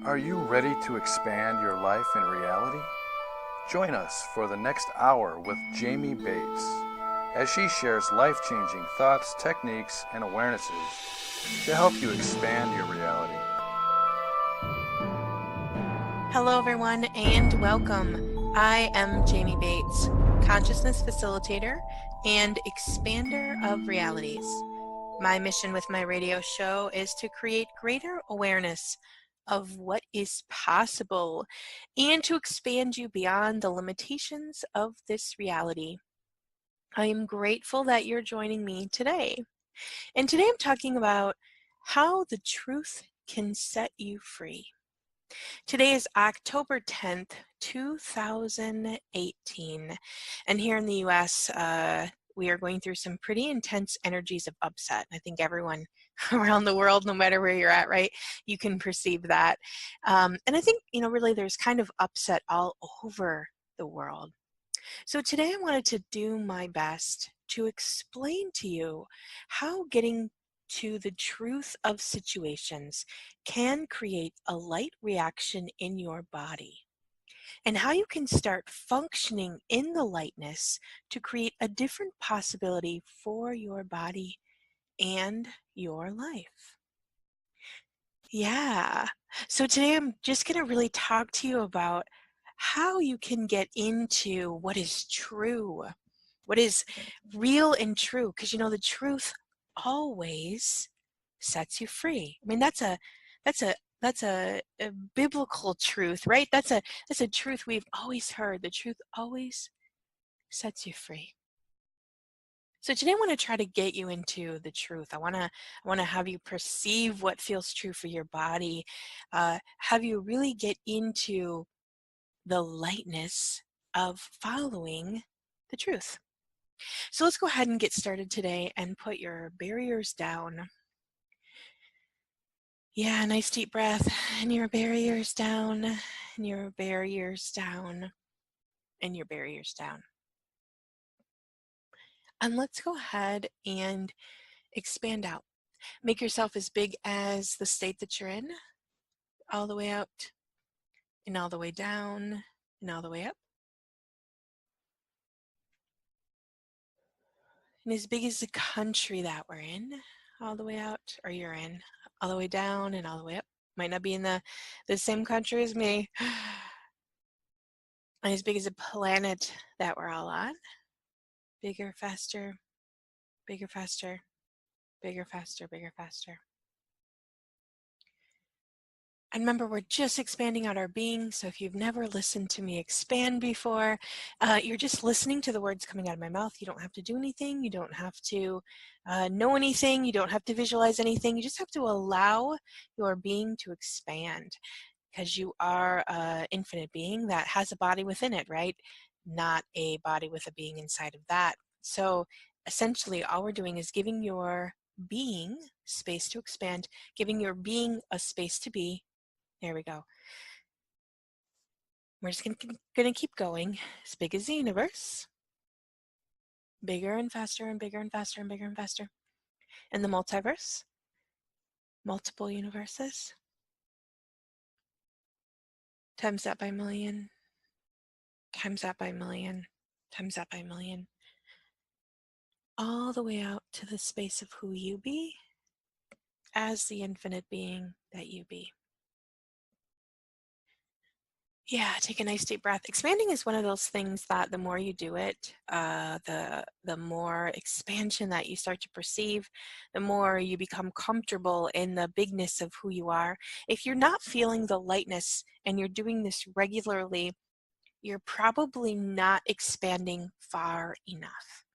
Are you ready to expand your life in reality? Join us for the next hour with Jamie Bates as she shares life-changing thoughts, techniques, and awarenesses to help you expand your reality. Hello, everyone, and welcome. I am Jamie Bates, consciousness facilitator and expander of realities. My mission with my radio show is to create greater awareness of what is possible and to expand you beyond the limitations of this reality. I am grateful that you're joining me today. And today I'm talking about how the truth can set you free. Today is October 10th, 2018, and here in the US, we are going through some pretty intense energies of upset. I think everyone around the world, no matter where you're at, right, you can perceive that. And I think, really there's kind of upset all over the world. So today I wanted to do my best to explain to you how getting to the truth of situations can create a light reaction in your body, and how you can start functioning in the lightness to create a different possibility for your body and your life. Yeah. So today I'm just going to really talk to you about how you can get into what is true, what is real and true, because the truth always sets you free. I mean, that's a a biblical truth, right? That's a truth we've always heard. The truth always sets you free. So today I want to try to get you into the truth. I want to have you perceive what feels true for your body. Have you really get into the lightness of following the truth. So let's go ahead and get started today and put your barriers down. Yeah, nice deep breath. And your barriers down, and your barriers down, and your barriers down. And let's go ahead and expand out. Make yourself as big as the state that you're in, all the way out, and all the way down, and all the way up. And as big as the country that we're in, all the way out, or you're in, all the way down and all the way up. Might not be in the same country as me. And as big as the planet that we're all on. Bigger, faster, bigger, faster, bigger, faster, bigger, faster. And remember, we're just expanding out our being. So if you've never listened to me expand before, you're just listening to the words coming out of my mouth. You don't have to do anything. You don't have to know anything. You don't have to visualize anything. You just have to allow your being to expand, because you are an infinite being that has a body within it, right? Not a body with a being inside of that. So essentially, all we're doing is giving your being space to expand, giving your being a space to be. There we go. We're just gonna keep going. As big as the universe. Bigger and faster and bigger and faster and bigger and faster. And the multiverse. Multiple universes. Times that by a million. Times that by a million. Times that by a million. All the way out to the space of who you be as the infinite being that you be. Yeah, take a nice deep breath. Expanding is one of those things that the more you do it, the more expansion that you start to perceive, the more you become comfortable in the bigness of who you are. If you're not feeling the lightness and you're doing this regularly, you're probably not expanding far enough.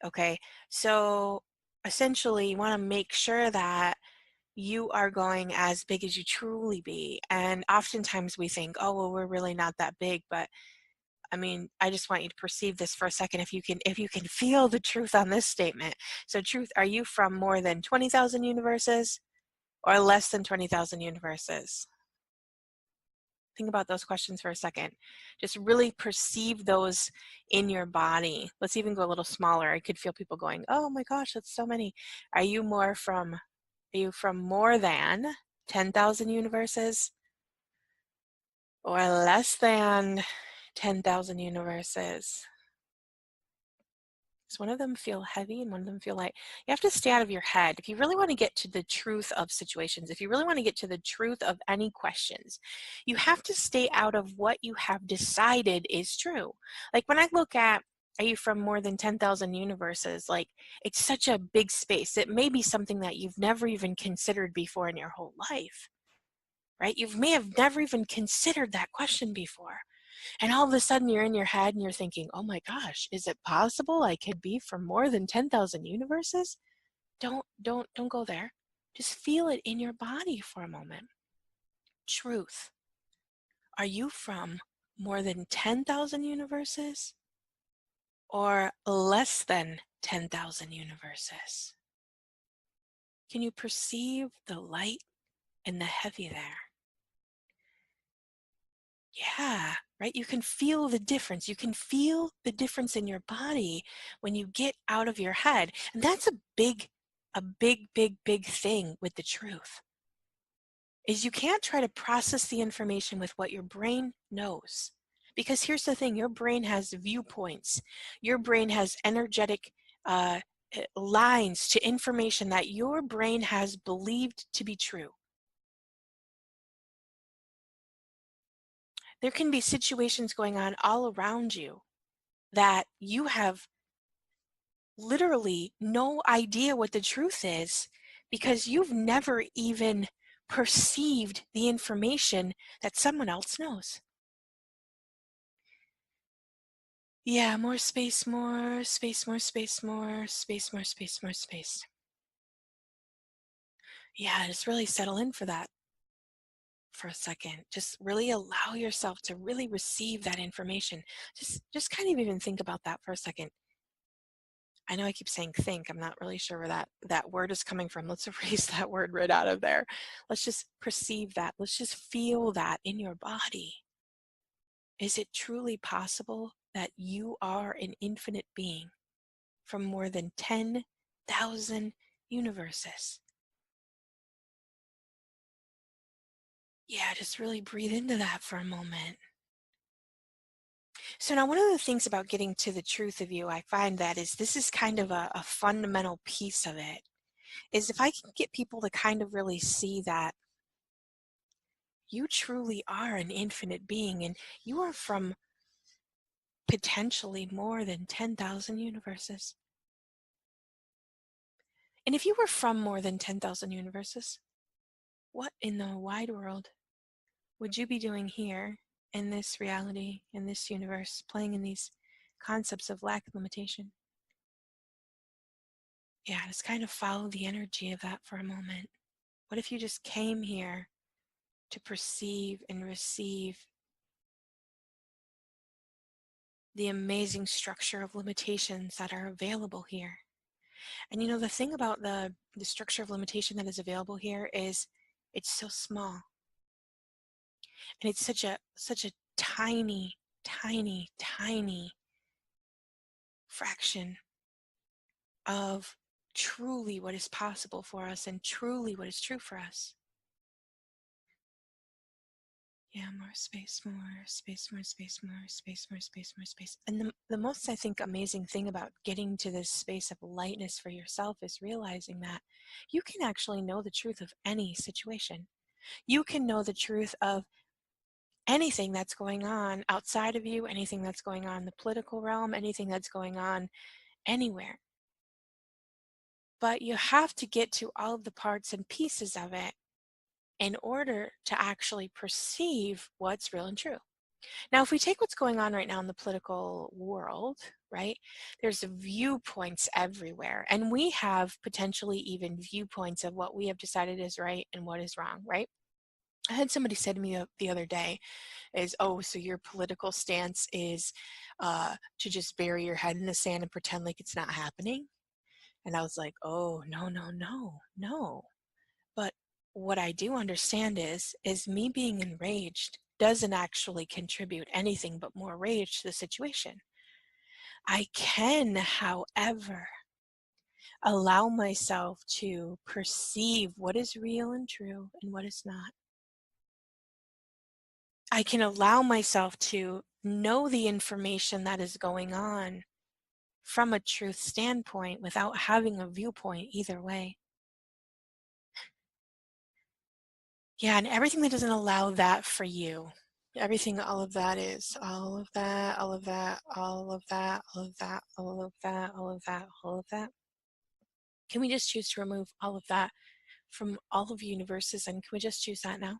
Okay, so essentially you want to make sure that you are going as big as you truly be. And oftentimes we think, oh, well, we're really not that big. But I mean, I just want you to perceive this for a second. If you can feel the truth on this statement. So truth, are you from more than 20,000 universes or less than 20,000 universes? Think about those questions for a second. Just really perceive those in your body. Let's even go a little smaller. I could feel people going, oh my gosh, that's so many. Are you from more than 10,000 universes or less than 10,000 universes? Does one of them feel heavy and one of them feel light? You have to stay out of your head. If you really want to get to the truth of situations, if you really want to get to the truth of any questions, you have to stay out of what you have decided is true. Like when I look at, are you from more than 10,000 universes? Like it's such a big space. It may be something that you've never even considered before in your whole life, right? You may have never even considered that question before. And all of a sudden you're in your head and you're thinking, oh my gosh, is it possible I could be from more than 10,000 universes? Don't go there. Just feel it in your body for a moment. Truth. Are you from more than 10,000 universes or less than 10,000 universes? Can you perceive the light and the heavy there? Yeah, right? You can feel the difference. You can feel the difference in your body when you get out of your head. And that's a big thing with the truth. Is you can't try to process the information with what your brain knows. Because here's the thing, your brain has viewpoints. Your brain has energetic lines to information that your brain has believed to be true. There can be situations going on all around you that you have literally no idea what the truth is because you've never even perceived the information that someone else knows. Yeah, more space, more space, more space, more space, more space, more space. Yeah, just really settle in for that for a second. Just really allow yourself to really receive that information. Just kind of even think about that for a second. I know I keep saying think. I'm not really sure where that word is coming from. Let's erase that word right out of there. Let's just perceive that. Let's just feel that in your body. Is it truly possible that you are an infinite being from more than 10,000 universes? Yeah, just really breathe into that for a moment. So now one of the things about getting to the truth of you, I find that is this is kind of a fundamental piece of it, is if I can get people to kind of really see that you truly are an infinite being and you are from potentially more than 10,000 universes. And if you were from more than 10,000 universes, what in the wide world would you be doing here in this reality, in this universe, playing in these concepts of lack of limitation? Yeah, just kind of follow the energy of that for a moment. What if you just came here to perceive and receive the amazing structure of limitations that are available here? And you know, the thing about the structure of limitation that is available here is it's so small. And it's such a tiny, tiny, tiny fraction of truly what is possible for us and truly what is true for us. Yeah, more space, more space, more space, more space, more space, more space. And the most, I think, amazing thing about getting to this space of lightness for yourself is realizing that you can actually know the truth of any situation. You can know the truth of anything that's going on outside of you, anything that's going on in the political realm, anything that's going on anywhere. But you have to get to all of the parts and pieces of it in order to actually perceive what's real and true. Now, if we take what's going on right now in the political world, right, there's viewpoints everywhere, and we have potentially even viewpoints of what we have decided is right and what is wrong, right? I had somebody say to me the other day is, oh, so your political stance is to just bury your head in the sand and pretend like it's not happening? And I was like, oh, no, no, no, no. But what I do understand is me being enraged doesn't actually contribute anything but more rage to the situation. I can, however, allow myself to perceive what is real and true and what is not. I can allow myself to know the information that is going on from a truth standpoint without having a viewpoint either way. Yeah, and everything that doesn't allow that for you, everything, all of that is, all of that, all of that, all of that, all of that, all of that, all of that, all of that. Can we just choose to remove all of that from all of the universes, and can we just choose that now?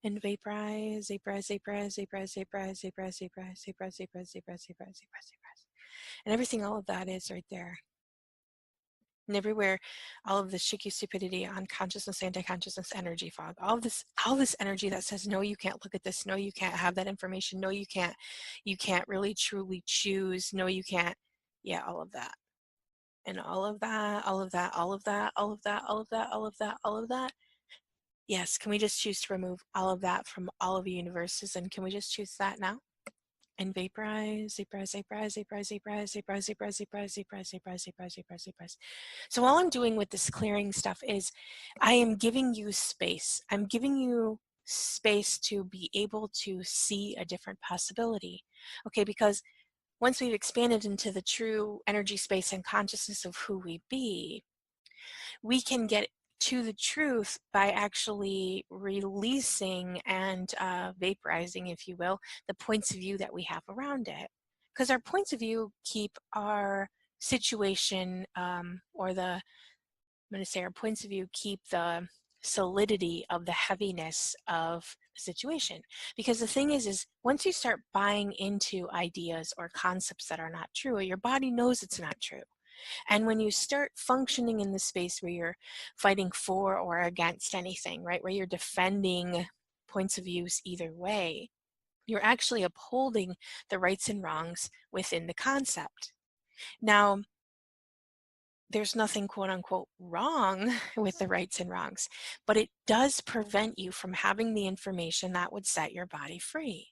And vaporize, vaporize, vaporize, vaporize, vaporize, vaporize, vaporize, vaporize, vaporize, vaporize, vaporize, vaporize. And everything, all of that is right there. And everywhere, all of the shaky stupidity, unconsciousness, anti-consciousness, energy fog, all this energy that says, no, you can't look at this, no, you can't have that information, no, you can't really truly choose, no, you can't, yeah, all of that. And all of that, all of that, all of that, all of that, all of that, all of that, all of that. Yes, can we just choose to remove all of that from all of the universes? And can we just choose that now? And vaporize, vaporize, vaporize, vaporize, vaporize, vaporize, vaporize, vaporize, vaporize, vaporize, vaporize, vaporize, vaporize. So all I'm doing with this clearing stuff is I am giving you space. I'm giving you space to be able to see a different possibility. Okay, because once we've expanded into the true energy space and consciousness of who we be, we can get to the truth by actually releasing and vaporizing, if you will, the points of view that we have around it. Because our points of view keep our situation, or the, I'm going to say our points of view keep the solidity of the heaviness of the situation. Because the thing is once you start buying into ideas or concepts that are not true, your body knows it's not true. And when you start functioning in the space where you're fighting for or against anything, right, where you're defending points of views either way, you're actually upholding the rights and wrongs within the concept. Now, there's nothing quote unquote wrong with the rights and wrongs, but it does prevent you from having the information that would set your body free.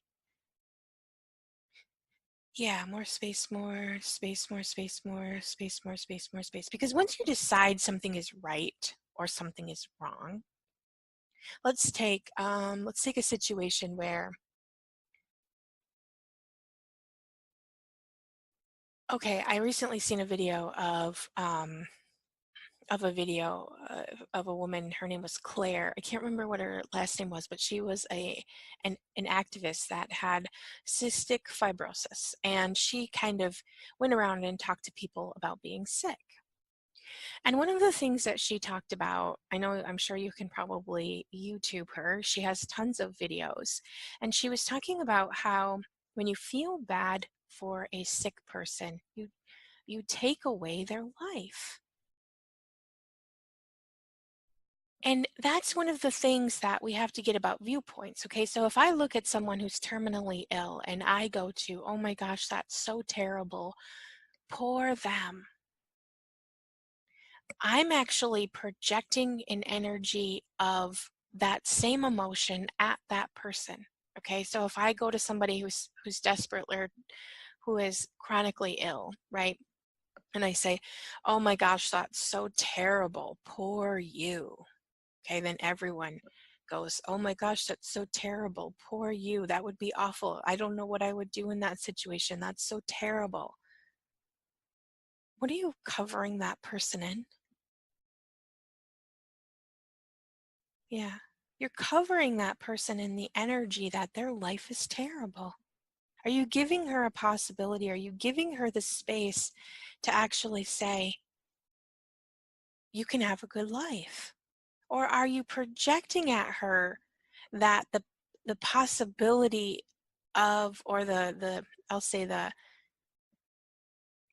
Yeah, more space, more space, more space, more space, more space, more space. Because once you decide something is right or something is wrong, let's take a situation where, okay, I recently seen a video of a video of a woman. Her name was Claire. I can't remember what her last name was, but she was an activist that had cystic fibrosis, and she kind of went around and talked to people about being sick. And one of the things that she talked about, I'm sure you can probably YouTube her. She has tons of videos. And she was talking about how when you feel bad for a sick person, you take away their life. And that's one of the things that we have to get about viewpoints. Okay, so if I look at someone who's terminally ill and I go to, oh my gosh, that's so terrible, poor them, I'm actually projecting an energy of that same emotion at that person. Okay, so if I go to somebody who's desperate or who is chronically ill, right? And I say, "Oh my gosh, that's so terrible. Poor you." Okay, then everyone goes, "Oh my gosh, that's so terrible. Poor you. That would be awful. I don't know what I would do in that situation. That's so terrible." What are you covering that person in? Yeah. You're covering that person in the energy that their life is terrible. Are you giving her a possibility? Are you giving her the space to actually say, you can have a good life? Or are you projecting at her that the possibility of, or I'll say the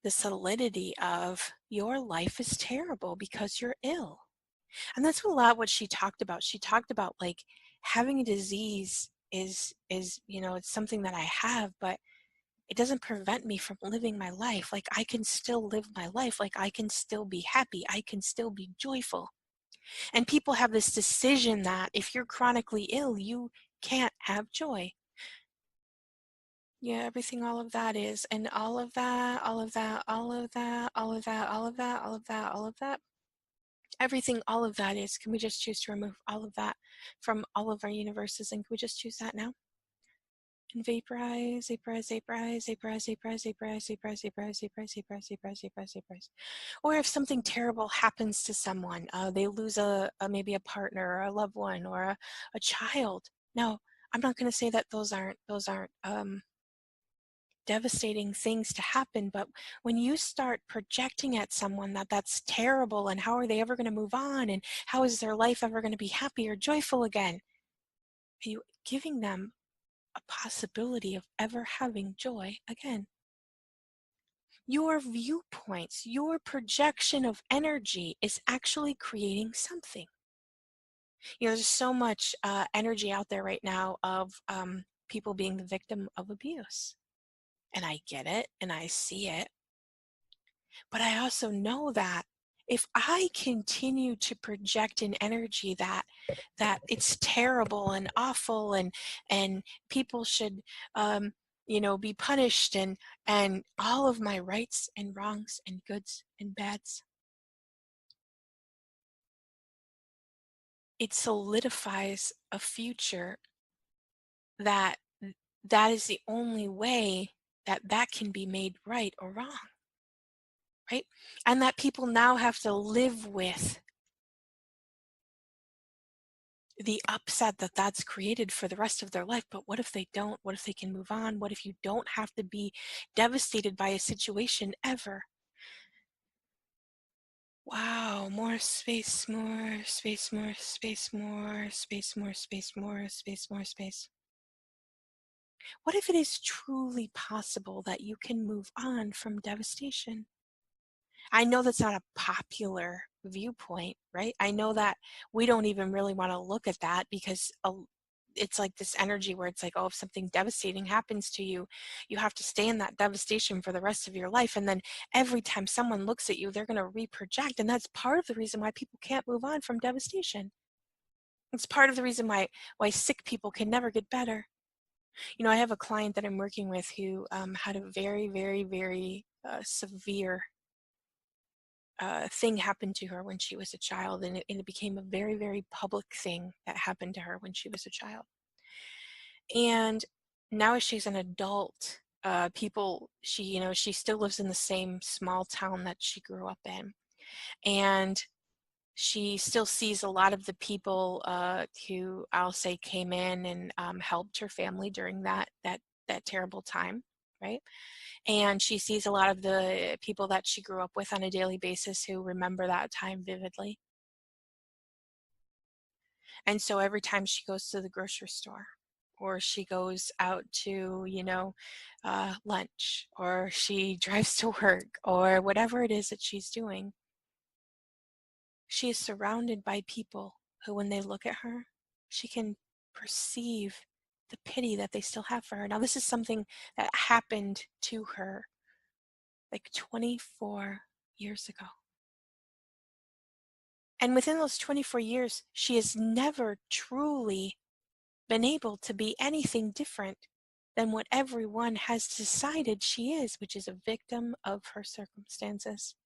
solidity of your life is terrible because you're ill? And that's a lot what she talked about. She talked about like having a disease is it's something that I have, but it doesn't prevent me from living my life. Like I can still live my life. Like I can still be happy. I can still be joyful. And people have this decision that if you're chronically ill, you can't have joy. Yeah, everything, all of that is, and all of that, all of that, all of that, all of that, all of that, all of that, all of that. Everything, all of that is, can we just choose to remove all of that from all of our universes? And can we just choose that now? And vaporize, vaporize, vaporize, vaporize, vaporize, vaporize, vaporize, vaporize, vaporize, vaporize, vaporize, vaporize, vaporize. Or if something terrible happens to someone, they lose maybe a partner or a loved one or a child. Now, I'm not going to say that those aren't devastating things to happen, but when you start projecting at someone that that's terrible and how are they ever going to move on and how is their life ever going to be happy or joyful again, are you giving them a possibility of ever having joy again? Your viewpoints, your projection of energy is actually creating something. There's so much energy out there right now of people being the victim of abuse. And I get it and I see it. But I also know that if I continue to project an energy that it's terrible and awful and people should be punished and all of my rights and wrongs and goods and bads, it solidifies a future that that is the only way that can be made right or wrong, right? And that people now have to live with the upset that that's created for the rest of their life. But what if they don't? What if they can move on? What if you don't have to be devastated by a situation ever? Wow, more space, more space, more space, more space, more space, more space, more space. What if it is truly possible that you can move on from devastation? I know that's not a popular viewpoint, right? I know that we don't even really want to look at that because it's like this energy where it's like, oh, if something devastating happens to you, you have to stay in that devastation for the rest of your life. And then every time someone looks at you, they're going to reproject. And that's part of the reason why people can't move on from devastation. It's part of the reason why sick people can never get better. I have a client that I'm working with who had a very, very, very severe thing happened to her when she was a child, and it became a very, very public thing that happened to her when she was a child. And now as she's an adult, she still lives in the same small town that she grew up in, and she still sees a lot of the people who I'll say came in and helped her family during that terrible time, right? And she sees a lot of the people that she grew up with on a daily basis who remember that time vividly. And so every time she goes to the grocery store or she goes out to, lunch, or she drives to work, or whatever it is that she's doing, she is surrounded by people who, when they look at her, she can perceive the pity that they still have for her. Now, this is something that happened to her like 24 years ago. And within those 24 years, she has never truly been able to be anything different than what everyone has decided she is, which is a victim of her circumstances.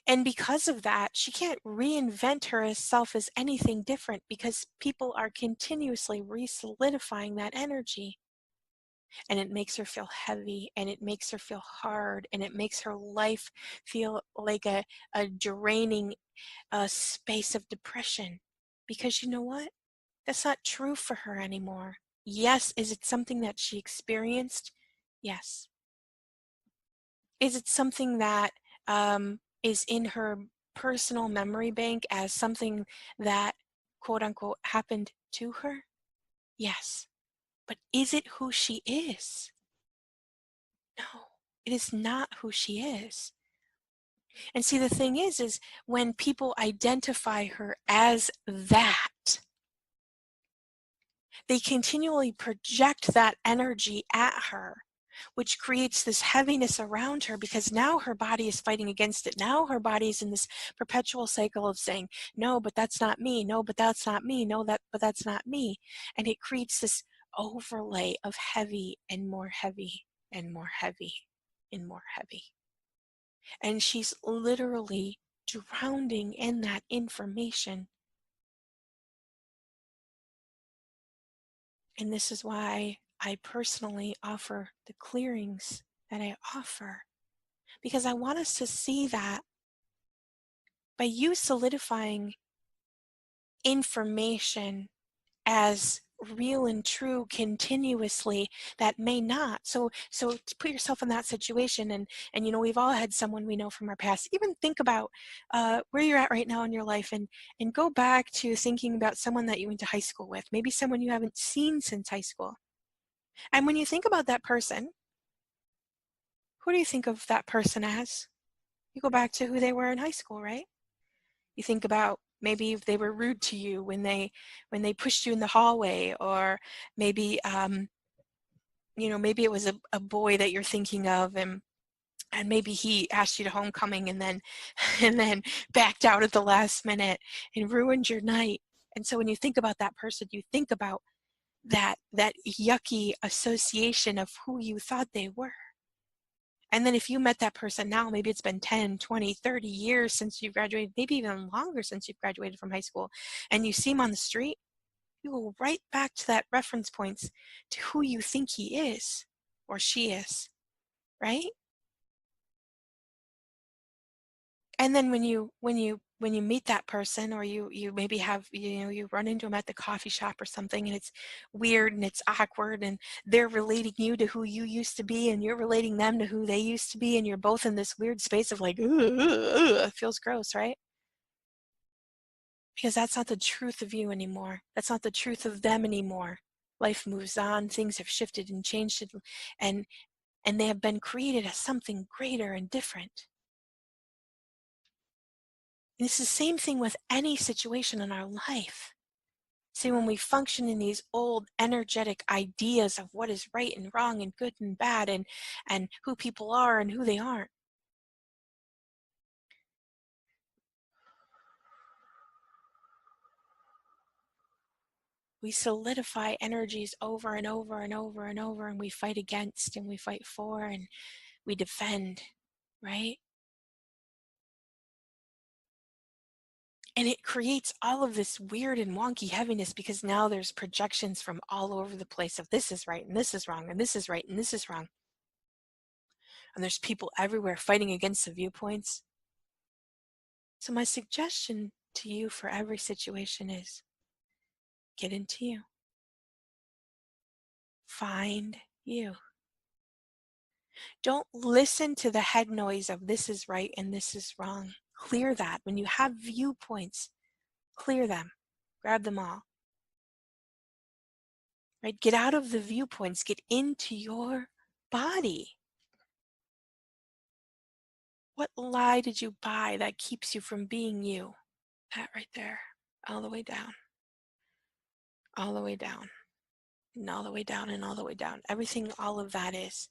And because of that, she can't reinvent herself as anything different because people are continuously re-solidifying that energy. And it makes her feel heavy, and it makes her feel hard, and it makes her life feel like a draining space of depression. Because you know what? That's not true for her anymore. Yes, is it something that she experienced? Yes. Is it something that is in her personal memory bank as something that, quote unquote, happened to her? Yes. But is it who she is? No, it is not who she is. And see, the thing is when people identify her as that, they continually project that energy at her, which creates this heaviness around her because now her body is fighting against it. Now her body is in this perpetual cycle of saying, no, but that's not me. No, but that's not me. No, but that's not me. And it creates this overlay of heavy and more heavy and more heavy and more heavy. And she's literally drowning in that information. And this is why I personally offer the clearings that I offer, because I want us to see that by you solidifying information as real and true continuously, that may not. So to put yourself in that situation, and we've all had someone we know from our past. Even think about where you're at right now in your life, and go back to thinking about someone that you went to high school with, maybe someone you haven't seen since high school. And when you think about that person, who do you think of that person as? You go back to who they were in high school, right? You think about maybe if they were rude to you when they pushed you in the hallway, or maybe maybe it was a boy that you're thinking of, and maybe he asked you to homecoming and then and then backed out at the last minute and ruined your night. And so when you think about that person, you think about that yucky association of who you thought they were. And then if you met that person now, maybe it's been 10, 20, 30 years since you've graduated, maybe even longer since you've graduated from high school, and you see him on the street, you go right back to that reference points to who you think he is or she is, right? And then when you meet that person, or you maybe have, you run into them at the coffee shop or something, and it's weird and it's awkward, and they're relating you to who you used to be, and you're relating them to who they used to be, and you're both in this weird space of like, it feels gross, right? Because that's not the truth of you anymore. That's not the truth of them anymore. Life moves on, things have shifted and changed, and and they have been created as something greater and different. And it's the same thing with any situation in our life. See, when we function in these old energetic ideas of what is right and wrong and good and bad, and who people are and who they aren't, we solidify energies over and over and over and over, and we fight against and we fight for and we defend, right? And it creates all of this weird and wonky heaviness, because now there's projections from all over the place of this is right and this is wrong and this is right and this is wrong. And there's people everywhere fighting against the viewpoints. So my suggestion to you for every situation is get into you. Find you. Don't listen to the head noise of this is right and this is wrong. Clear that. When you have viewpoints, clear them. Grab them all. Right? Get out of the viewpoints. Get into your body. What lie did you buy that keeps you from being you? That right there. All the way down. All the way down. And all the way down and all the way down. Everything, all of that is.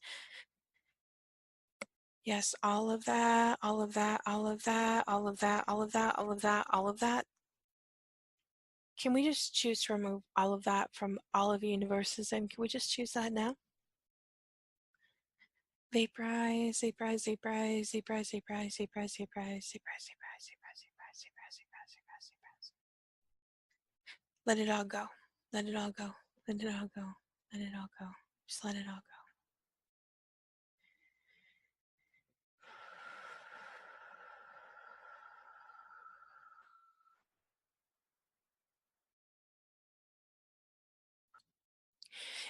Yes, all of that, all of that, all of that, all of that, all of that, all of that, all of that. Can we just choose to remove all of that from all of the universes? And can we just choose that now? Vaporize, vaporize, vaporize, vaporize, vaporize, vaporize, vaporize, vaporize, vaporize, vaporize, vaporize, vaporize, vaporize, vaporize. Let it all go. Let it all go. Let it all go. Let it all go. Just let it all go.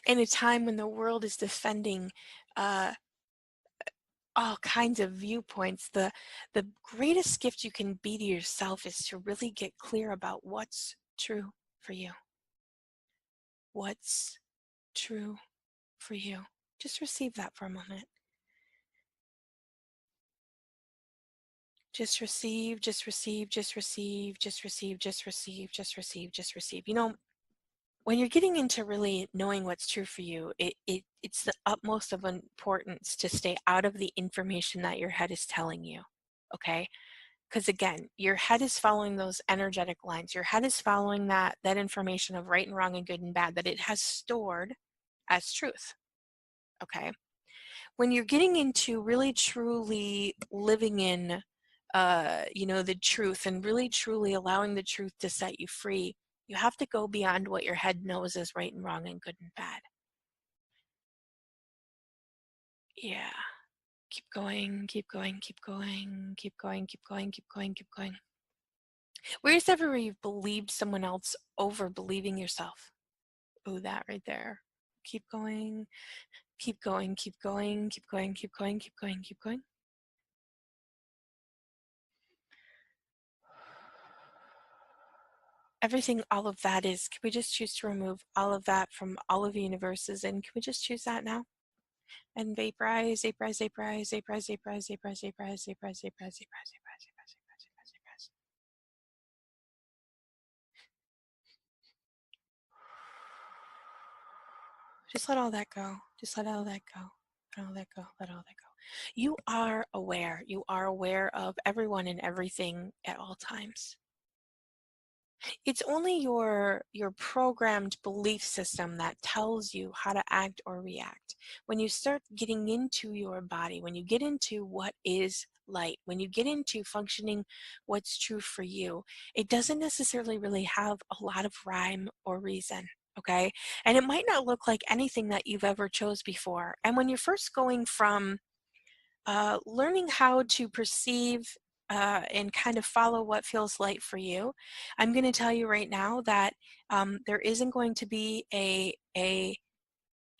In a time when the world is defending uh, all kinds of viewpoints, the greatest gift you can be to yourself is to really get clear about what's true for you. What's true for you. Just receive that for a moment. Just receive, just receive, just receive, just receive, just receive, just receive, just receive. When you're getting into really knowing what's true for you, it's the utmost of importance to stay out of the information that your head is telling you, okay? Because again, your head is following those energetic lines. Your head is following that information of right and wrong and good and bad that it has stored as truth, okay? when you're getting into really truly living in, the truth and really truly allowing the truth to set you free, you have to go beyond what your head knows is right and wrong and good and bad. Yeah. Keep going, keep going, keep going, keep going, keep going, keep going, keep going. Where's ever where you've believed someone else over believing yourself? Oh, that right there. Keep going, keep going, keep going, keep going, keep going, keep going, keep going. Everything, all of that is, can we just choose to remove all of that from all of the universes? And can we just choose that now? And vaporize, vaporize, vaporize, vaporize, vaporize, vaporize, vaporize, vaporize, vaporize, vaporize, vaporize, vaporize, vaporize. Just let all that go. Just let all that go. Let all that go. Let all that go. You are aware. You are aware of everyone and everything at all times. It's only your programmed belief system that tells you how to act or react. When you start getting into your body, when you get into what is light, when you get into functioning what's true for you, it doesn't necessarily really have a lot of rhyme or reason. Okay, and it might not look like anything that you've ever chose before. And when you're first going from learning how to perceive and kind of follow what feels light for you, I'm going to tell you right now that there isn't going to be a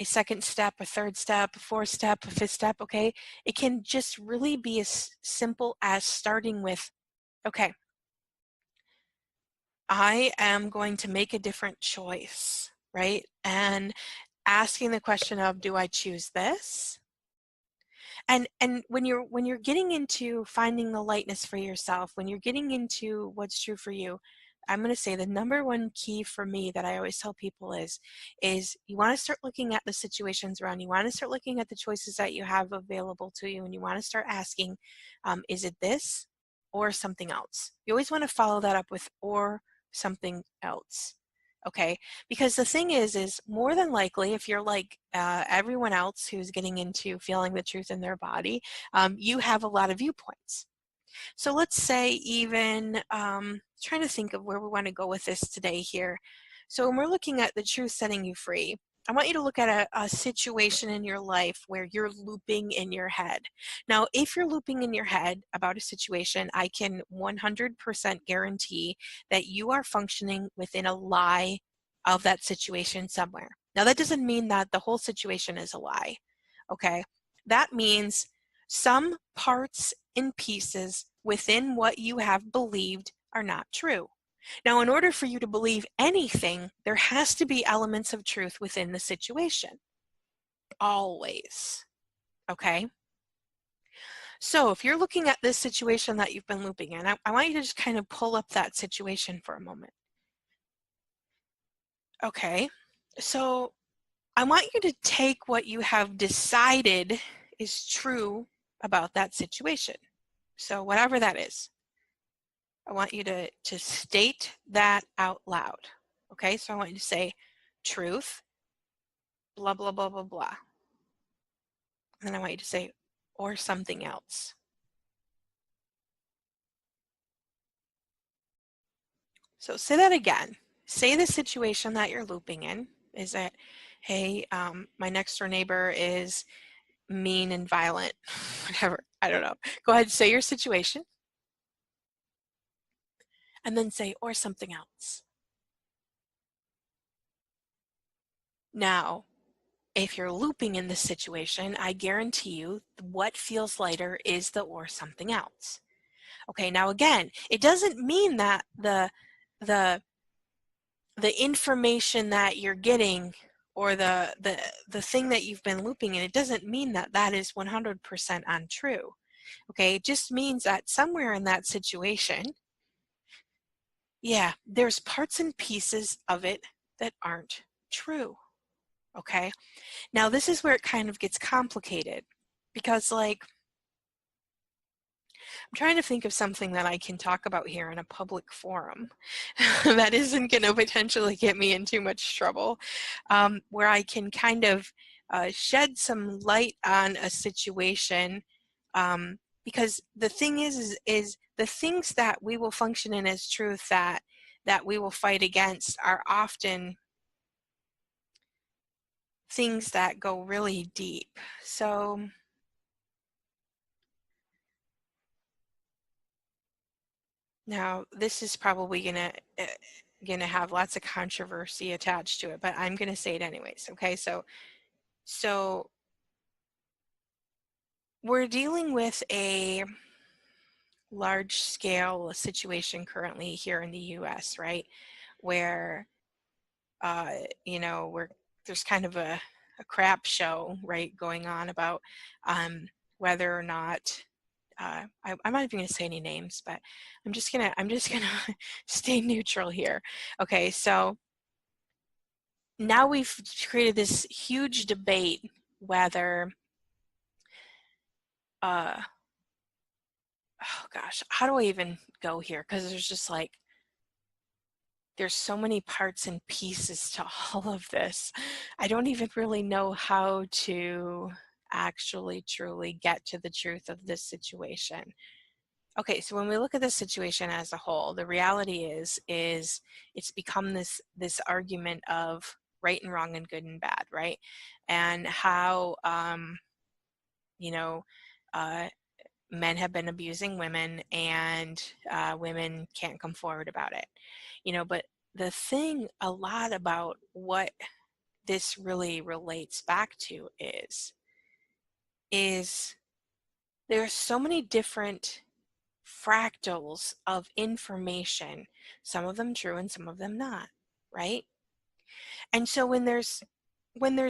second step, a third step, a fourth step, a fifth step. Okay, it can just really be as simple as starting with, okay, I am going to make a different choice, right? And asking the question of, do I choose this? And when you're getting into finding the lightness for yourself, when you're getting into what's true for you, I'm going to say the number one key for me that I always tell people is you want to start looking at the situations around you. You want to start looking at the choices that you have available to you, and you want to start asking, is it this or something else? You always want to follow that up with or something else. Okay, because the thing is more than likely, if you're like everyone else who's getting into feeling the truth in their body, you have a lot of viewpoints. So let's say even, trying to think of where we want to go with this today here. So when we're looking at the truth setting you free, I want you to look at a situation in your life where you're looping in your head. Now, if you're looping in your head about a situation, I can 100% guarantee that you are functioning within a lie of that situation somewhere. Now, that doesn't mean that the whole situation is a lie, okay? That means some parts and pieces within what you have believed are not true. Now, in order for you to believe anything, there has to be elements of truth within the situation. Always. Okay? So if you're looking at this situation that you've been looping in, I want you to just kind of pull up that situation for a moment. Okay, so I want you to take what you have decided is true about that situation. So whatever that is, I want you to state that out loud. Okay, so I want you to say truth, blah, blah, blah, blah, blah. And then I want you to say, or something else. So say that again. Say the situation that you're looping in is that, hey, my next door neighbor is mean and violent, whatever, I don't know. Go ahead and say your situation. And then say, or something else. Now, if you're looping in this situation, I guarantee you what feels lighter is the or something else. Okay, now again, it doesn't mean that the information that you're getting or the thing that you've been looping in, it doesn't mean that that is 100% untrue. Okay, it just means that somewhere in that situation, yeah, there's parts and pieces of it that aren't true. Okay, now this is where it kind of gets complicated because, like, I'm trying to think of something that I can talk about here in a public forum that isn't going to potentially get me in too much trouble, where I can kind of shed some light on a situation, because the thing is the things that we will function in as truth that we will fight against are often things that go really deep. So now this is probably gonna have lots of controversy attached to it, but I'm gonna say it anyways. Okay, so we're dealing with a large scale situation currently here in the US, right? Where we're there's kind of a crap show, right, going on about whether or not I'm not even going to say any names, but I'm just gonna stay neutral here. Okay, so now we've created this huge debate whether uh, oh gosh, how do I even go here? Because there's so many parts and pieces to all of this. I don't even really know how to actually truly get to the truth of this situation. Okay, so when we look at this situation as a whole, the reality is it's become this argument of right and wrong and good and bad, right? And how you know uh, men have been abusing women, and women can't come forward about it. But the thing a lot about what this really relates back to is there's so many different fractals of information, some of them true and some of them not, right? And so when there's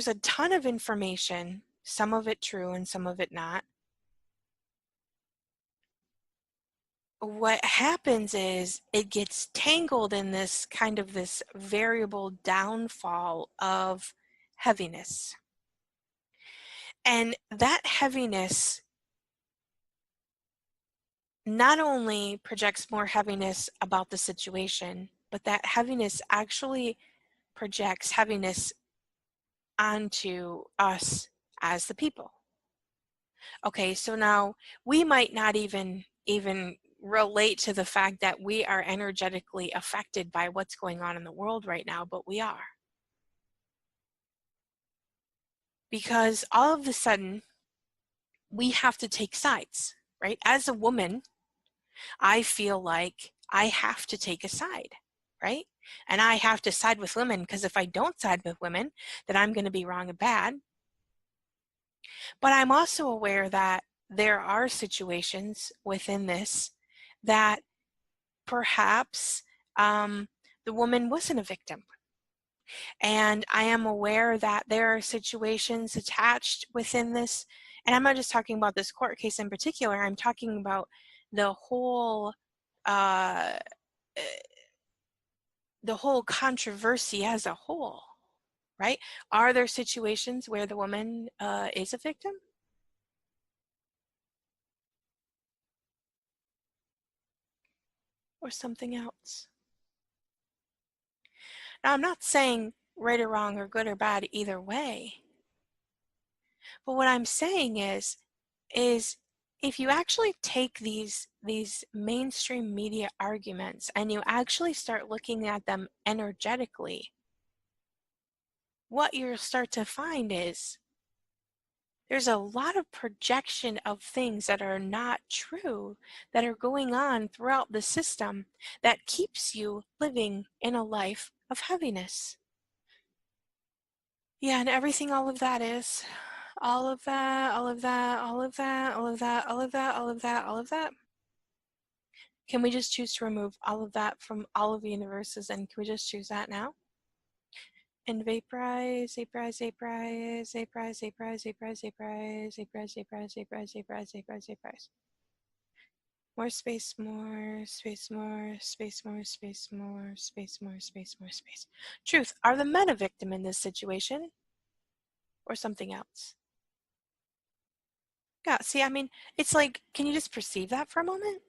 a ton of information, some of it true and some of it not, what happens is it gets tangled in this variable downfall of heaviness. And that heaviness not only projects more heaviness about the situation, but that heaviness actually projects heaviness onto us as the people. Okay, so now we might not even relate to the fact that we are energetically affected by what's going on in the world right now, but we are. Because all of a sudden, we have to take sides, right? As a woman, I feel like I have to take a side, right? And I have to side with women, because if I don't side with women, then I'm going to be wrong and bad. But I'm also aware that there are situations within this that perhaps the woman wasn't a victim. And I am aware that there are situations attached within this. And I'm not just talking about this court case in particular, I'm talking about the whole uh, the whole controversy as a whole, right? Are there situations where the woman is a victim? Or something else? Now, I'm not saying right or wrong or good or bad either way. But what I'm saying is if you actually take these mainstream media arguments and you actually start looking at them energetically, what you'll start to find is there's a lot of projection of things that are not true that are going on throughout the system that keeps you living in a life of heaviness. Yeah, and everything all of that is all of that, all of that, all of that, all of that, all of that, all of that, all of that. Can we just choose to remove all of that from all of the universes, and can we just choose that now? And vaporize, vaporize, vaporize, vaporize, vaporize, vaporize, vaporize, vaporize, vaporize, vaporize, vaporize, vaporize, vaporize. More space, more space, more space, more space, more space, more space, more space. Truth, are the men a victim in this situation or something else? Yeah, see, I mean, it's like, can you just perceive that for a moment?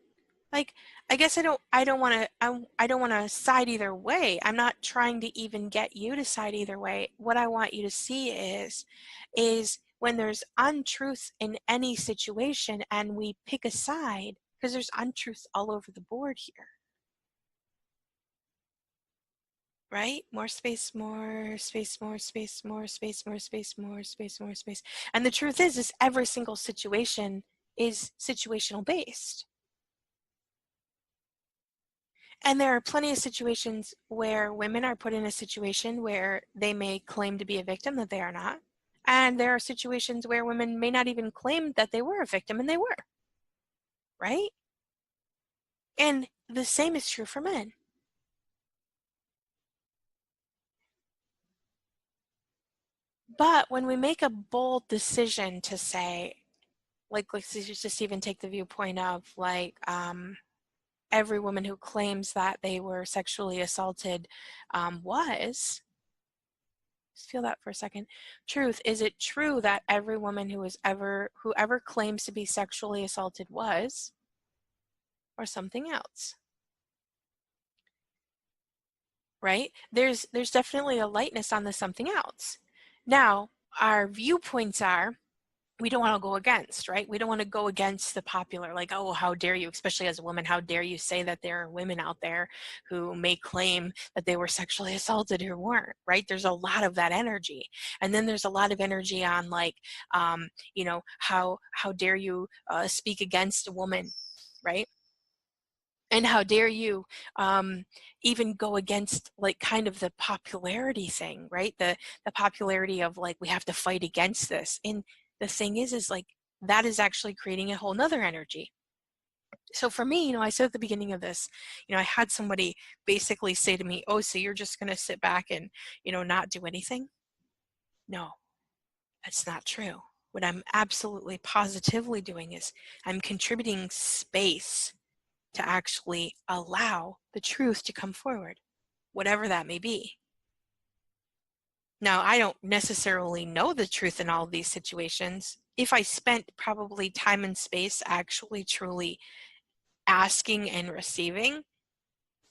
Like, I guess I don't want to I don't want to side either way. I'm not trying to even get you to side either way. What I want you to see is when there's untruth in any situation and we pick a side, because there's untruths all over the board here. Right? More space, more space, more space, more space, more space, more space, more space. And the truth is every single situation is situational based. And there are plenty of situations where women are put in a situation where they may claim to be a victim that they are not. And there are situations where women may not even claim that they were a victim and they were, right? And the same is true for men. But when we make a bold decision to say, like, let's just even take the viewpoint of like every woman who claims that they were sexually assaulted was. Just feel that for a second. Truth, is it true that every woman whoever claims to be sexually assaulted was, or something else? Right? There's definitely a lightness on the something else. Now, our viewpoints are we don't want to go against, right? We don't want to go against the popular, like, oh, how dare you, especially as a woman, how dare you say that there are women out there who may claim that they were sexually assaulted who weren't, right? There's a lot of that energy. And then there's a lot of energy on like, how dare you speak against a woman, right? And how dare you even go against like kind of the popularity thing, right? The popularity of like we have to fight against this. And the thing is like that is actually creating a whole nother energy. So for me, I said at the beginning of this, I had somebody basically say to me, "Oh, so you're just going to sit back and not do anything?" No, that's not true. What I'm absolutely positively doing is I'm contributing space to actually allow the truth to come forward, whatever that may be. Now, I don't necessarily know the truth in all of these situations. If I spent probably time and space actually truly asking and receiving,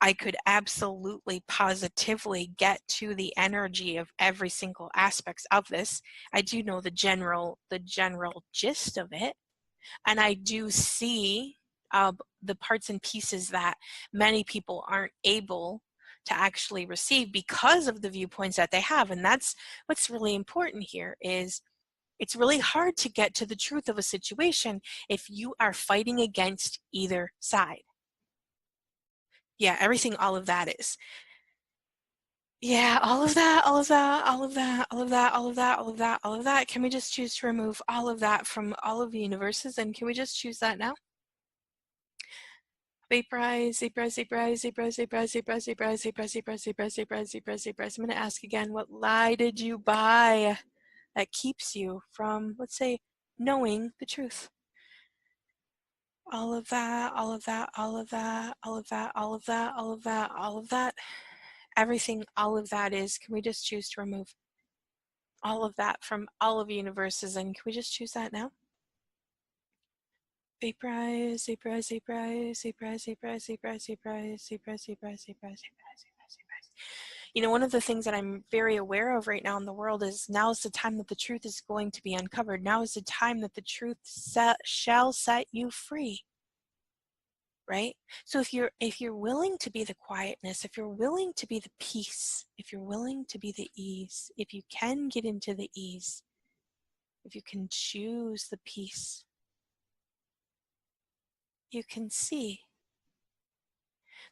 I could absolutely positively get to the energy of every single aspects of this. I do know the general gist of it, and I do see the parts and pieces that many people aren't able to actually receive because of the viewpoints that they have. And that's what's really important here is it's really hard to get to the truth of a situation if you are fighting against either side. Yeah, everything, all of that is. Yeah, all of that, all of that, all of that, all of that, all of that, all of that, all of that. Can we just choose to remove all of that from all of the universes? And can we just choose that now? Vaporize, vaporize, vaporize, vaporize, vaporize, vaporize, vaporize, vaporize, vaporize, vaporize, vaporize, vaporize, vaporize. I'm going to ask again, what lie did you buy that keeps you from, let's say, knowing the truth? All of that, all of that, all of that, all of that, all of that, all of that, all of that. Everything, all of that is, can we just choose to remove all of that from all of the universes? And can we just choose that now? Vaporize, vaporize, vaporize, vaporize, vaporize, vaporize, vaporize, vaporize, vaporize, vaporize, vaporize. One of the things that I'm very aware of right now in the world is now is the time that the truth is going to be uncovered. Now is the time that the truth shall set you free. Right? So if you're willing to be the quietness, if you're willing to be the peace, if you're willing to be the ease, if you can get into the ease, if you can choose the peace, you can see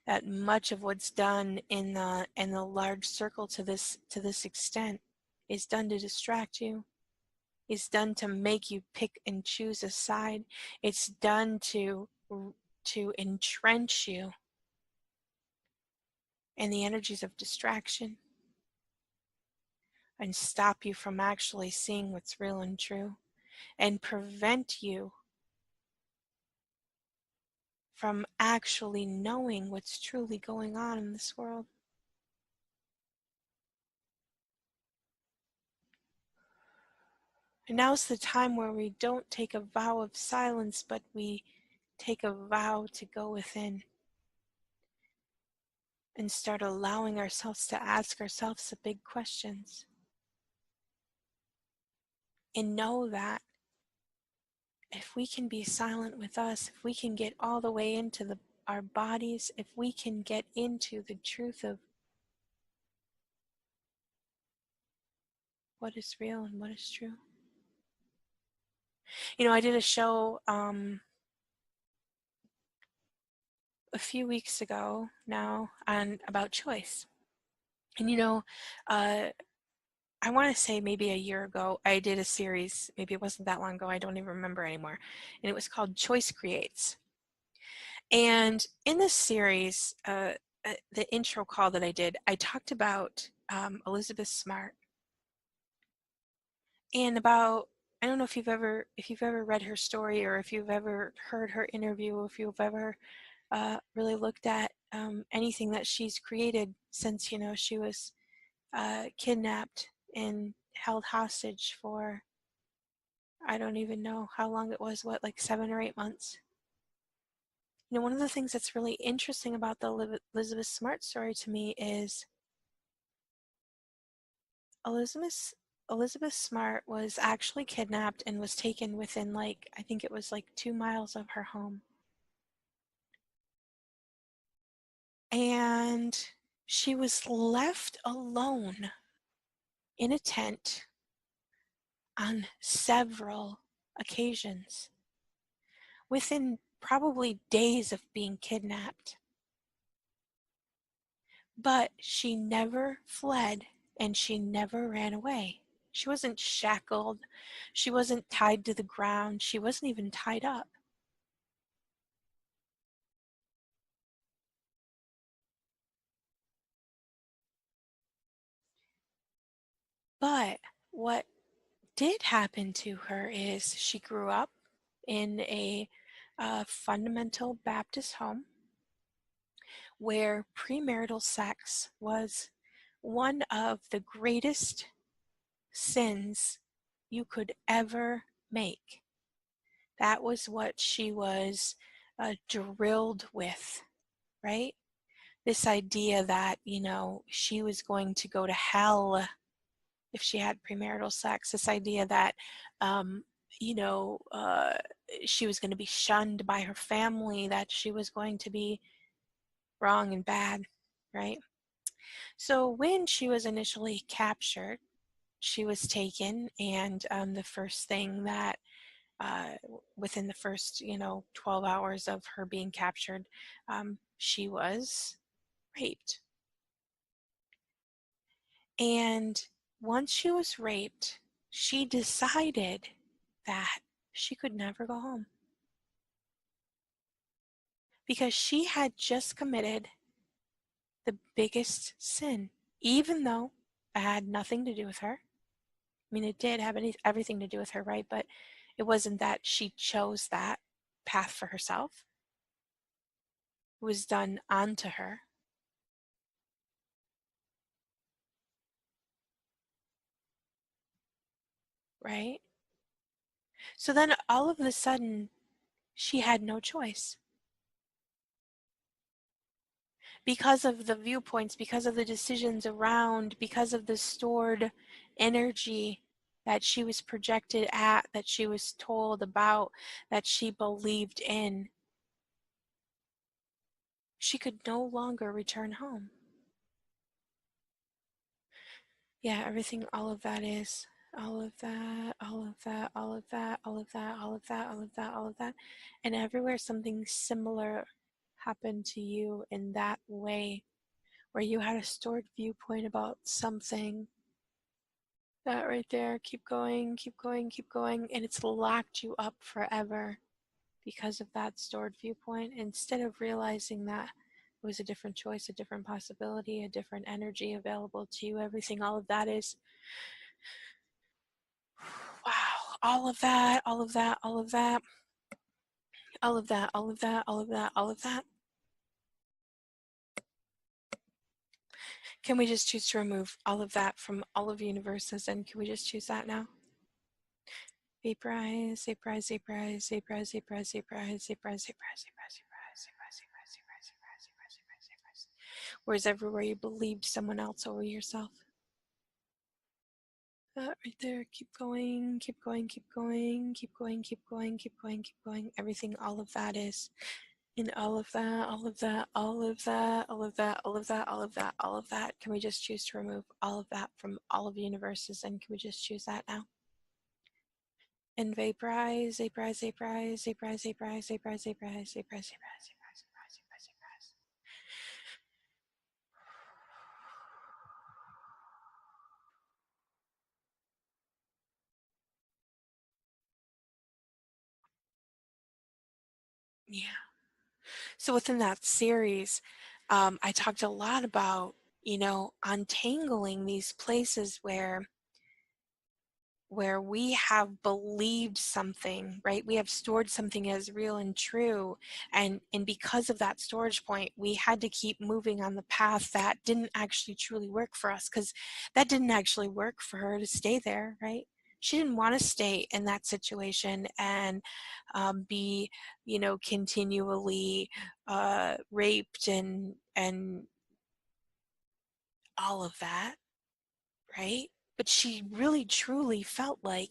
that much of what's done in the large circle to this extent is done to distract you. It's done to make you pick and choose a side. It's done to entrench you in the energies of distraction and stop you from actually seeing what's real and true and prevent you from actually knowing what's truly going on in this world. And now's the time where we don't take a vow of silence, but we take a vow to go within and start allowing ourselves to ask ourselves the big questions. And know that if we can be silent with us, if we can get all the way into our bodies, if we can get into the truth of what is real and what is true. You know, I did a show a few weeks ago now about choice. And you know, I want to say maybe a year ago, I did a series, maybe it wasn't that long ago, I don't even remember anymore, and it was called Choice Creates. And in this series, the intro call that I did, I talked about Elizabeth Smart and about, I don't know if you've ever read her story, or if you've ever heard her interview, if you've ever really looked at anything that she's created since, you know, she was kidnapped and held hostage for, I don't even know how long it was, what, like 7 or 8 months. You know, one of the things that's really interesting about the Elizabeth Smart story to me is Elizabeth Elizabeth Smart was actually kidnapped and was taken within, like, I think it was like 2 miles of her home. And she was left alone in a tent on several occasions within probably days of being kidnapped. But she never fled and she never ran away. She wasn't shackled. She wasn't tied to the ground. She wasn't even tied up. But what did happen to her is she grew up in a fundamental Baptist home where premarital sex was one of the greatest sins you could ever make. That was what she was drilled with, right? This idea that, you know, she was going to go to hell if she had premarital sex, this idea that, um, you know, she was going to be shunned by her family, that she was going to be wrong and bad, right? So when she was initially captured, she was taken, and the first thing that uh, within the first, you know, 12 hours of her being captured, she was raped. And once she was raped, she decided that she could never go home because she had just committed the biggest sin, even though it had nothing to do with her. I mean, it did have everything to do with her, right? But it wasn't that she chose that path for herself. It was done onto her, right? So then all of a sudden, she had no choice. Because of the viewpoints, because of the decisions around, because of the stored energy that she was projected at, that she was told about, that she believed in, she could no longer return home. Yeah, everything, all of that is, all of that, all of that, all of that, all of that, all of that, all of that, all of that. And everywhere something similar happened to you in that way, where you had a stored viewpoint about something, that right there, keep going, keep going, keep going, and it's locked you up forever because of that stored viewpoint, instead of realizing that it was a different choice, a different possibility, a different energy available to you. Everything, all of that is, wow, all of that, all of that, all of that, all of that, all of that, all of that, all of that. Can we just choose to remove all of that from all of the universes, and can we just choose that now? Vaporize, vaporize, vaporize, vaporize, vaporize, vaporize, vaporize, vaporize, vaporize, vaporize, vaporize, vaporize, vaporize, vaporize, vaporize. Where's everywhere you believed someone else over yourself? That right there. Keep going, keep going, keep going, keep going, keep going, keep going, keep going. Everything, all of that is. And all of that, all of that, all of that, all of that, all of that, all of that, all of that. Can we just choose to remove all of that from all of the universes? And can we just choose that now? And vaporize, vaporize, vaporize, vaporize, vaporize, vaporize, vaporize, vaporize, vaporize, vaporize, vaporize, vaporize. Yeah. So within that series, I talked a lot about, untangling these places where we have believed something, right? We have stored something as real and true. And because of that storage point, we had to keep moving on the path that didn't actually truly work for us, because that didn't actually work for her to stay there, right? She didn't want to stay in that situation and be, continually raped and all of that, right? But she really truly felt like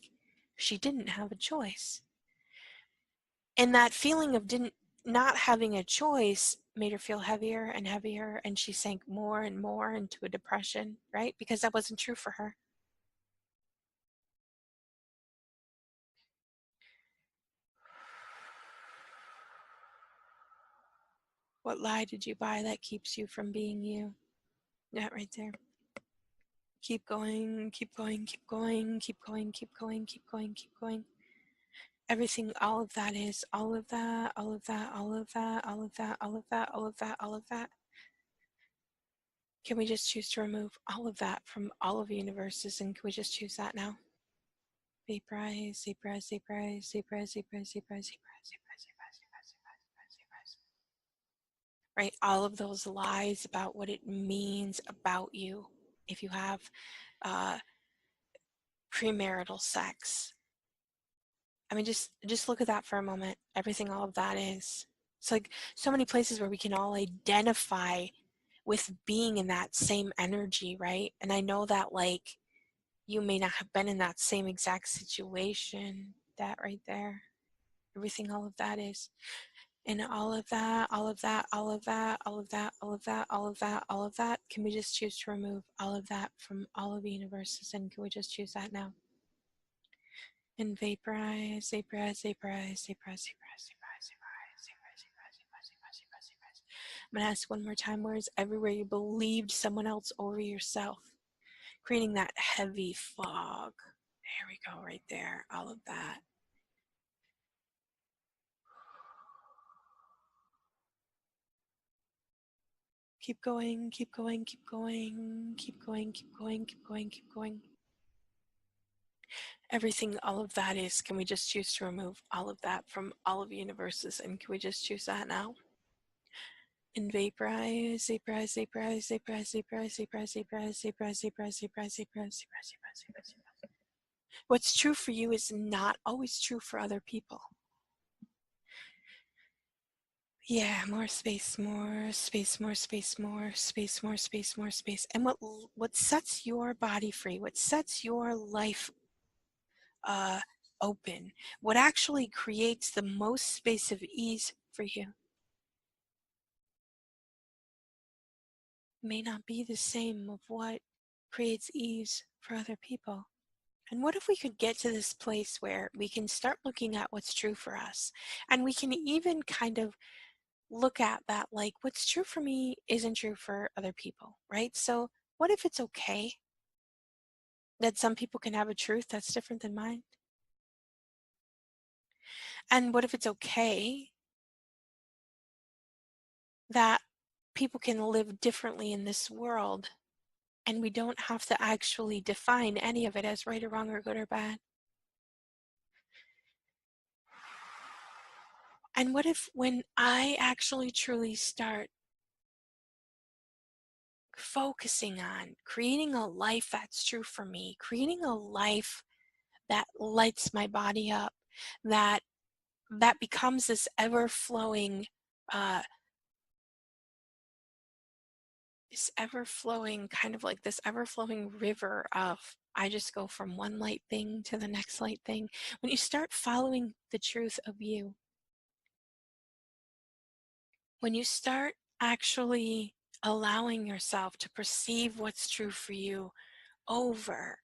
she didn't have a choice. And that feeling of not having a choice made her feel heavier and heavier, and she sank more and more into a depression, right? Because that wasn't true for her. What lie did you buy that keeps you from being you? That right there. Keep going, keep going, keep going, keep going, keep going, keep going, keep going. Everything, all of that is, all of that, all of that, all of that, all of that, all of that, all of that, all of that. Can we just choose to remove all of that from all of the universes, and can we just choose that now? Vaporize, vaporize, vaporize, vaporize, vaporize, vaporize, vaporize, vaporize, vaporize, vaporize, vaporize. Right? All of those lies about what it means about you if you have uh, premarital sex. I mean, just look at that for a moment. Everything, all of that is. It's like so many places where we can all identify with being in that same energy, right? And I know that, like, you may not have been in that same exact situation. That right there. Everything, all of that is. And all of that, all of that, all of that, all of that, all of that, all of that, all of that. Can we just choose to remove all of that from all of the universes? And can we just choose that now? And vaporize, vaporize, vaporize, vaporize, vaporize, vaporize, vaporize, vaporize, vaporize, vaporize, vaporize, vaporize. I'm going to ask one more time, where is everywhere you believed someone else over yourself? Creating that heavy fog. There we go, right there. All of that. Keep going, keep going, keep going, keep going, keep going, keep going, keep going. Everything, all of that is, can we just choose to remove all of that from all of the universes? And can we just choose that now? And vaporize, vaporize, vaporize, vaporize, vaporize, vaporize, vaporize, vaporize, vaporize, vaporize, vaporize, vaporize, vaporize. What's true for you is not always true for other people. Yeah, more space, more space, more space, more space, more space, more space. And what sets your body free, what sets your life uh, open, what actually creates the most space of ease for you may not be the same of what creates ease for other people. And what if we could get to this place where we can start looking at what's true for us, and we can even kind of look at that, like, what's true for me isn't true for other people, right? So what if it's okay that some people can have a truth that's different than mine? And what if it's okay that people can live differently in this world, and we don't have to actually define any of it as right or wrong or good or bad? And what if, when I actually truly start focusing on creating a life that's true for me, creating a life that lights my body up, that becomes this ever-flowing uh, kind of like this ever-flowing river of, I just go from one light thing to the next light thing. When you start following the truth of you, when you start actually allowing yourself to perceive what's true for you over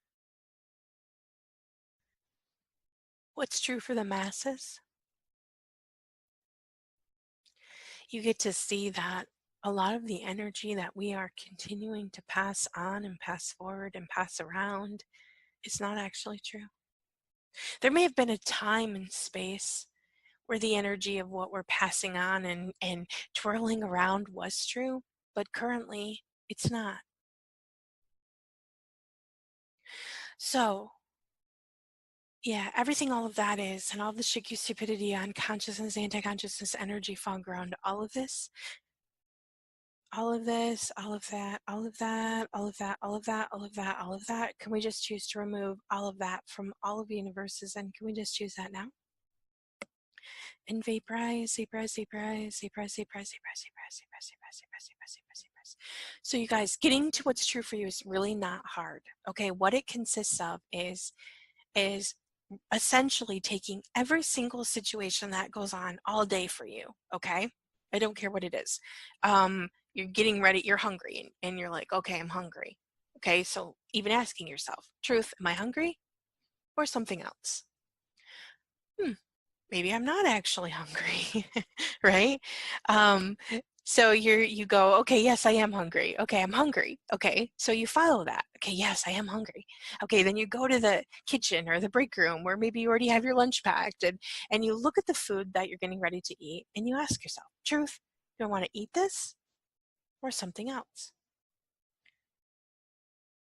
what's true for the masses, you get to see that a lot of the energy that we are continuing to pass on and pass forward and pass around is not actually true. There may have been a time and space where the energy of what we're passing on and twirling around was true, but currently it's not. So, yeah, everything all of that is, and all the Shikyu stupidity on consciousness, anti-consciousness, energy, fog around all of this, all of this, all of that, all of that, all of that, all of that, all of that, all of that. Can we just choose to remove all of that from all of the universes? And can we just choose that now? And vaporize, vaporize, vaporize, vaporize, vaporize, vaporize, vaporize, vaporize, vaporize, vaporize, vaporize, vaporize. So you guys, getting to what's true for you is really not hard. Okay, what it consists of is essentially taking every single situation that goes on all day for you. Okay, I don't care what it is. You're getting ready, you're hungry, and you're like, okay, I'm hungry. Okay, so even asking yourself, truth, am I hungry or something else? Maybe I'm not actually hungry, right? Um, so you go, okay, yes, I am hungry. Okay, I'm hungry. Okay, so you follow that. Okay, yes, I am hungry. Okay, then you go to the kitchen or the break room where maybe you already have your lunch packed, and you look at the food that you're getting ready to eat, and you ask yourself, truth, do I want to eat this or something else?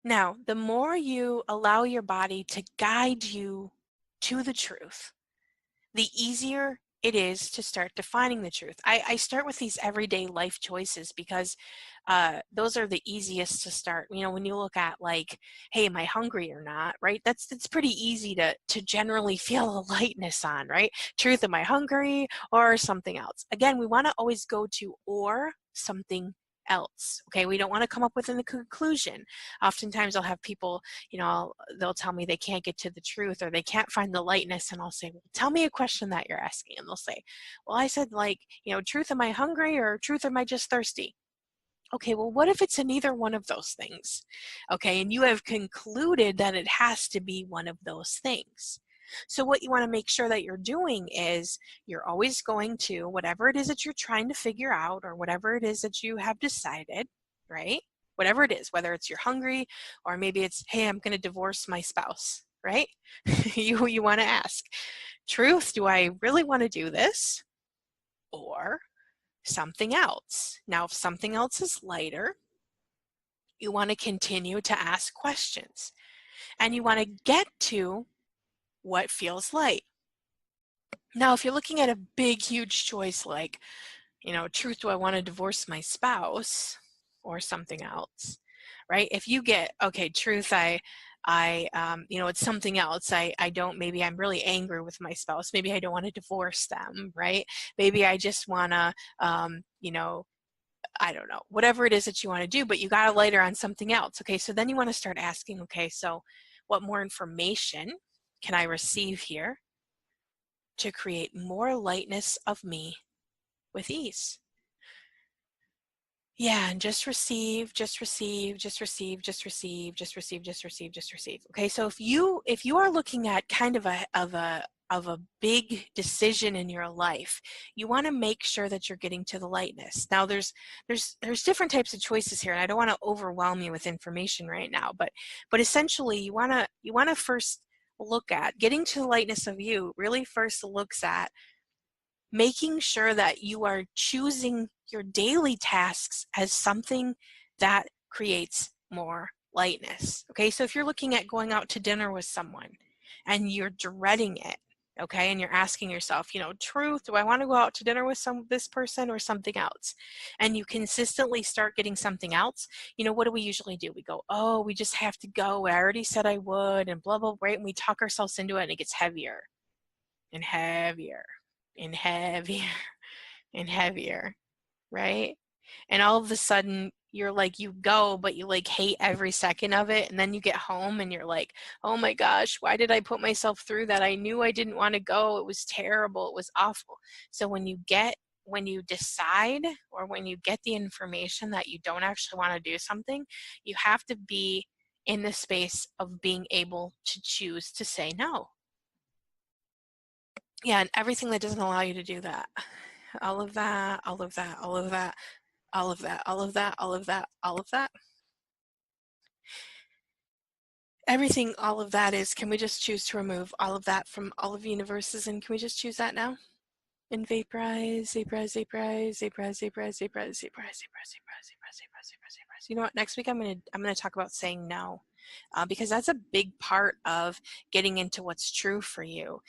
Now, the more you allow your body to guide you to the truth, the easier it is to start defining the truth. I start with these everyday life choices because those are the easiest to start. You know, when you look at like, hey, am I hungry or not, right? That's pretty easy to generally feel a lightness on, right? Truth, am I hungry or something else? Again, we want to always go to or something else. Okay, we don't want to come up with a conclusion. Oftentimes I'll have people, you know, they'll tell me they can't get to the truth or they can't find the lightness, and I'll say, well, tell me a question that you're asking. And they'll say, well, I said, like, you know, truth, am I hungry, or truth, am I just thirsty? Okay, well, what if it's in either one of those things? Okay, and you have concluded that it has to be one of those things. So what you want to make sure that you're doing is you're always going to whatever it is that you're trying to figure out, or whatever it is that you have decided, right? Whatever it is, whether it's you're hungry, or maybe it's, hey, I'm going to divorce my spouse, right? you want to ask, truth, do I really want to do this? Or something else. Now, if something else is lighter, you want to continue to ask questions, and you want to get to what feels light. Now, if you're looking at a big, huge choice like, you know, truth, do I want to divorce my spouse or something else, right? If you get, okay, truth, you know, it's something else. I don't, maybe I'm really angry with my spouse. Maybe I don't want to divorce them, right? Maybe I just want to, you know, I don't know, whatever it is that you want to do, but you got to later on something else. Okay, so then you want to start asking, okay, so what more information can I receive here to create more lightness of me with ease? Yeah, and just receive, just receive, just receive, just receive, just receive, just receive, just receive. Okay, so if you are looking at kind of a big decision in your life, you want to make sure that you're getting to the lightness. Now there's different types of choices here, and I don't want to overwhelm you with information right now, but essentially you wanna first look at getting to the lightness of you. Really first looks at making sure that you are choosing your daily tasks as something that creates more lightness. Okay, so if you're looking at going out to dinner with someone and you're dreading it, Okay, and you're asking yourself, truth, do I want to go out to dinner with this person or something else? And you consistently start getting something else. What do we usually do? We go, oh, we just have to go. I already said I would, and blah, blah, blah, right? And we talk ourselves into it, and it gets heavier and heavier and heavier and heavier, right? And all of a sudden you're like, you go, but you like hate every second of it. And then you get home and you're like, oh my gosh, why did I put myself through that? I knew I didn't want to go. It was terrible. It was awful. So when you decide, or when you get the information that you don't actually want to do something, you have to be in the space of being able to choose to say no. Yeah, and everything that doesn't allow you to do that. All of that, all of that, all of that, all of that, all of that, all of that, all of that. Everything, all of that is, can we just choose to remove all of that from all of the universes, and can we just choose that now? And vaporize, vaporize, vaporize, vaporize, vaporize, vaporize, vaporize, vaporize, vaporize, vaporize, vaporize, vaporize. You know what? Next week I'm gonna talk about saying no, because that's a big part of getting into what's true for you.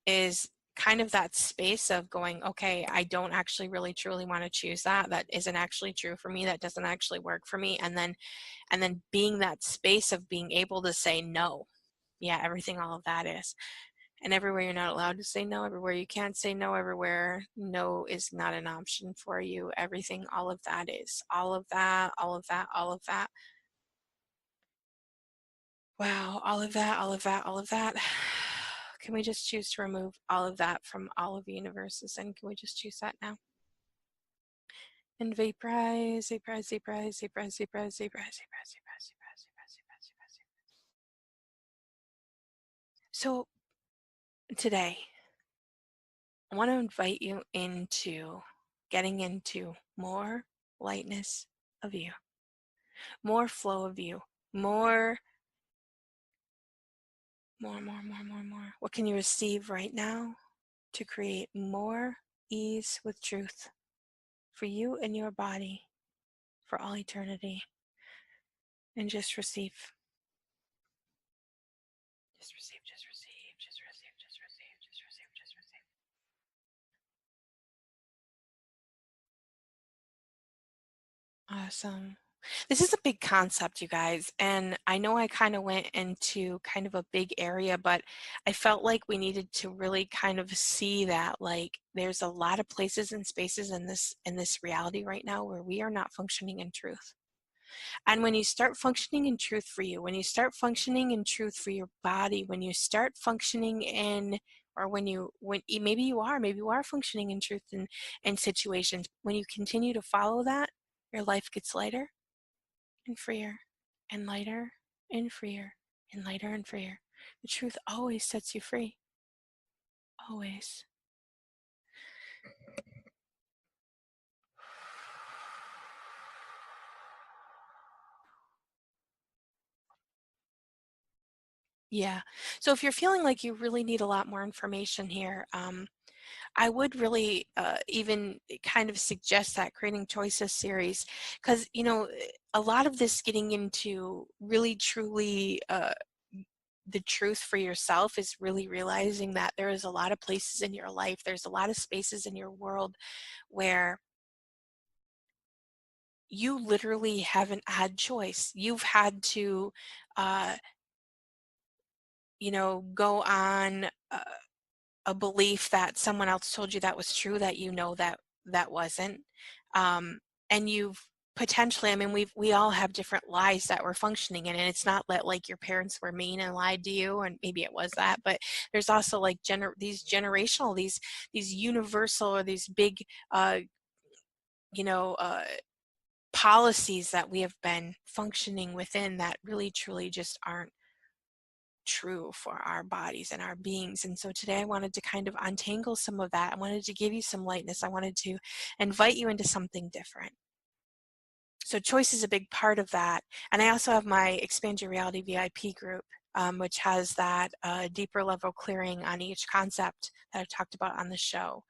Is kind of that space of going, okay, I don't actually really truly want to choose that. That isn't actually true for me. That doesn't actually work for me. And then being that space of being able to say no. Yeah, everything, all of that is. And everywhere you're not allowed to say no, everywhere you can't say no, everywhere no is not an option for you. Everything, all of that is. All of that, all of that, all of that. Wow, all of that, all of that, all of that. Can we just choose to remove all of that from all of the universes? And can we just choose that now? And vaporize, vaporize, vaporize, vaporize, vaporize, vaporize, vaporize, vaporize, vaporize, vaporize, vaporize. So today, I want to invite you into getting into more lightness of you, more flow of you, more. What can you receive right now to create more ease with truth for you and your body for all eternity? And just receive. Just receive, just receive, just receive, just receive, just receive, just receive. Awesome. This is a big concept, you guys, and I know I kind of went into kind of a big area, but I felt like we needed to really kind of see that, like, there's a lot of places and spaces in this reality right now where we are not functioning in truth. And when you start functioning in truth for you, when you start functioning in truth for your body, when you start functioning in, or maybe you are functioning in truth in situations, when you continue to follow that, your life gets lighter and freer and lighter and freer and lighter and freer. The truth always sets you free. Always. Yeah. So if you're feeling like you really need a lot more information here, I would really even kind of suggest that Creating Choices series, because, a lot of this getting into really truly the truth for yourself is really realizing that there is a lot of places in your life, there's a lot of spaces in your world where you literally haven't had choice. You've had to, uh, go on a belief that someone else told you that was true, that that wasn't, and you've potentially, I mean, we all have different lies that we're functioning in, and it's not that like your parents were mean and lied to you, and maybe it was that, but there's also like these generational, these universal, or these big, you know, uh, policies that we have been functioning within that really truly just aren't true for our bodies and our beings. And so today I wanted to kind of untangle some of that. I wanted to give you some lightness. I wanted to invite you into something different. So choice is a big part of that. And I also have my Expand Your Reality VIP group, which has that deeper level clearing on each concept that I've talked about on the show.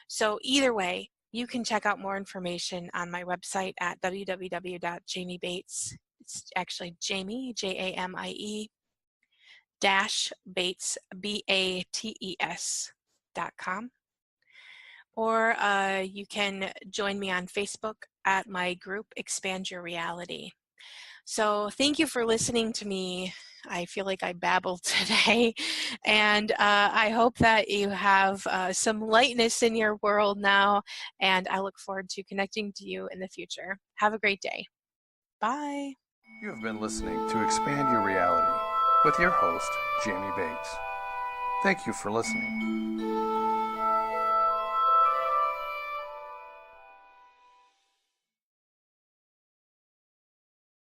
So either way, you can check out more information on my website at www.jamiebates. It's actually Jamie, Jamie, Bates, BATES.com. Or you can join me on Facebook at my group, Expand Your Reality. So thank you for listening to me. I feel like I babbled today, and I hope that you have some lightness in your world now, and I look forward to connecting to you in the future. Have a great day. Bye. You have been listening to Expand Your Reality with your host, Jamie Bates. Thank you for listening.